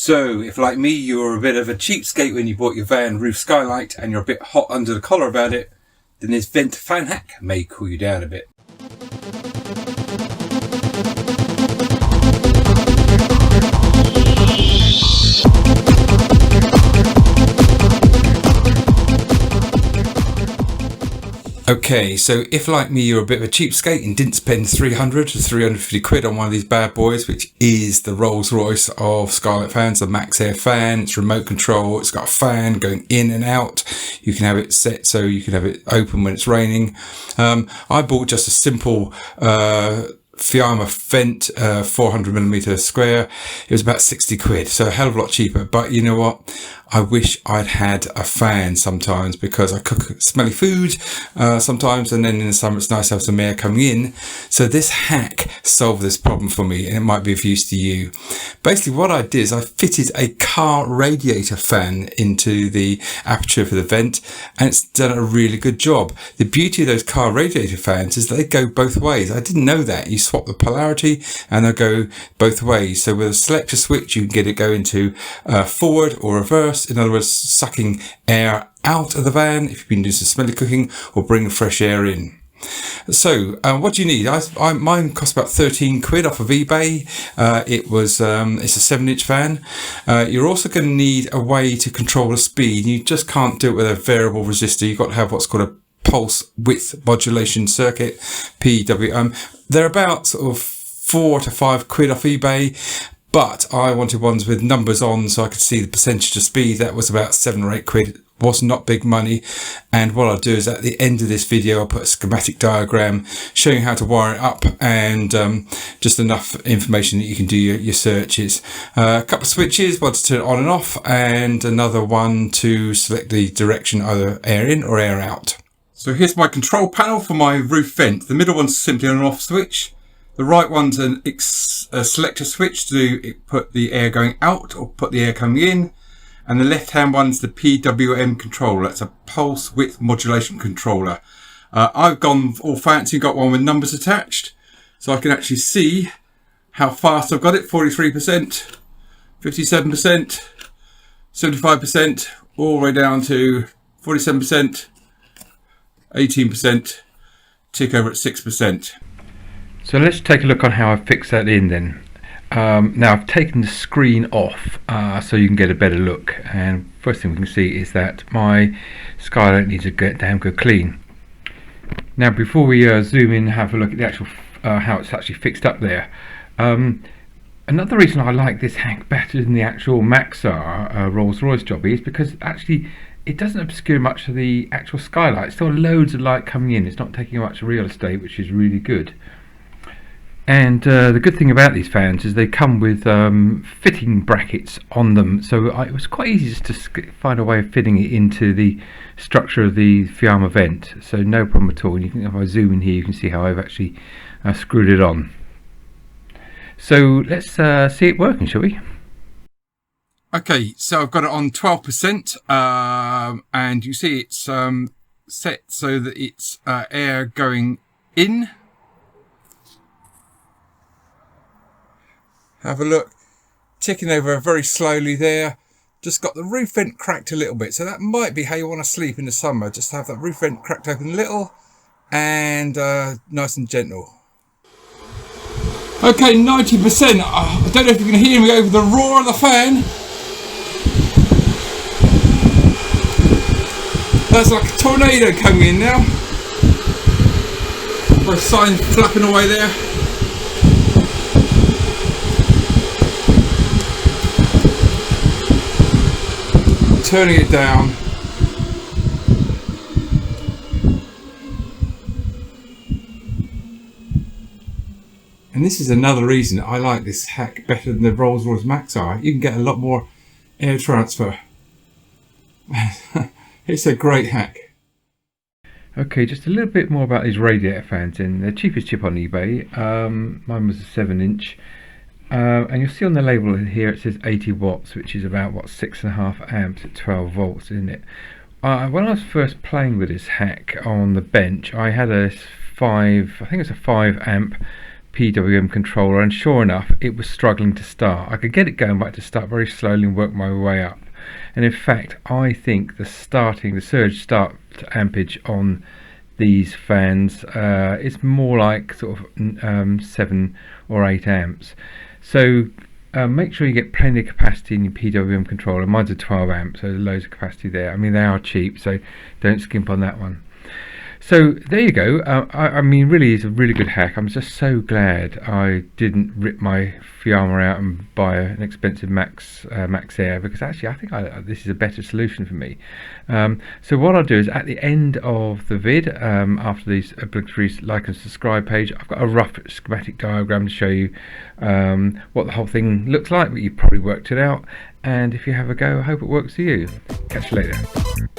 So, if like me, you were a bit of a cheapskate when you bought your van roof skylight and you're a bit hot under the collar about it, then this vent fan hack may cool you down a bit. Okay, so if like me you're a bit of a cheapskate and didn't spend 300 to 350 quid on one of these bad boys, which is the Rolls Royce of Skylight fans, the Max Air fan, it's remote control, it's got a fan going in and out, you can have it set so you can have it open when it's raining. I bought just a simple Fiamma vent, 400mm square. It was about 60 quid, so a hell of a lot cheaper. But you know what? I wish I'd had a fan sometimes, because I cook smelly food sometimes, and then in the summer it's nice to have some air coming in. So this hack solved this problem for me, and it might be of use to you. Basically what I did is I fitted a car radiator fan into the aperture for the vent, and it's done a really good job. The beauty of those car radiator fans is they go both ways. I didn't know that. You swap the polarity and they'll go both ways. So with a selector switch you can get it go into forward or reverse. In other words, sucking air out of the van if you've been doing some smelly cooking, or bringing fresh air in. So what do you need? Mine cost about 13 quid off of eBay. It's a 7-inch fan. You're also going to need a way to control the speed. You just can't do it with a variable resistor. You've got to have what's called a pulse width modulation circuit, PWM. They're about sort of 4 to 5 quid off eBay. But I wanted ones with numbers on so I could see the percentage of speed. That was about 7 or 8 quid. Was not big money. And what I'll do is at the end of this video I'll put a schematic diagram showing how to wire it up, and just enough information that you can do your searches. A couple of switches, one to turn it on and off, and another one to select the direction, either air in or air out. So here's my control panel for my roof vent. The middle one's simply an off switch. The right one's a selector switch to put the air going out or put the air coming in. And the left hand one's the PWM controller. That's a pulse width modulation controller. I've gone all fancy, got one with numbers attached. So I can actually see how fast I've got it. 43%, 57%, 75%, all the way down to 47%, 18%, tick over at 6%. So let's take a look on how I fix that in then. Now I've taken the screen off so you can get a better look, and first thing we can see is that my Skylight needs a damn good clean. Now before we zoom in and have a look at the actual how it's actually fixed up there, another reason I like this hack better than the actual Maxar Rolls Royce job is because actually it doesn't obscure much of the actual Skylight. Still loads of light coming in. It's not taking much real estate, which is really good. And the good thing about these fans is they come with fitting brackets on them, so it was quite easy just to find a way of fitting it into the structure of the Fiamma vent, so no problem at all. And you can, if I zoom in here, you can see how I've actually screwed it on. So let's see it working, shall we? Okay, so I've got it on 12%, and you see it's set so that it's air going in. Have a look, ticking over very slowly there. Just got the roof vent cracked a little bit, so that might be how you want to sleep in the summer. Just have that roof vent cracked open a little, and nice and gentle. Okay, 90%. I don't know if you can hear me over the roar of the fan. That's like a tornado coming in now. Both signs flapping away there. Turning it down. And this is another reason I like this hack better than the Rolls Royce Maxar. You can get a lot more air transfer. It's a great hack. Okay, just a little bit more about these radiator fans in. The cheapest chip on eBay. Mine was a 7-inch. And you'll see on the label here it says 80 watts, which is about 6.5 amps at 12 volts, isn't it? When I was first playing with this hack on the bench, I had a 5 amp PWM controller, and sure enough it was struggling to start. I could get it going back to start very slowly and work my way up. And in fact, I think the surge start ampage on these fans is more like sort of 7 or 8 amps. So make sure you get plenty of capacity in your PWM controller. Mine's a 12 amp, so there's loads of capacity there. I mean, they are cheap, so don't skimp on that one. So there you go. I mean, really, it's a really good hack. I'm just so glad I didn't rip my Fiamma out and buy an expensive Max Air, because actually I think this is a better solution for me. So what I'll do is at the end of the vid, after these obligatory like and subscribe page, I've got a rough schematic diagram to show you what the whole thing looks like, but you've probably worked it out. And if you have a go, I hope it works for you. Catch you later.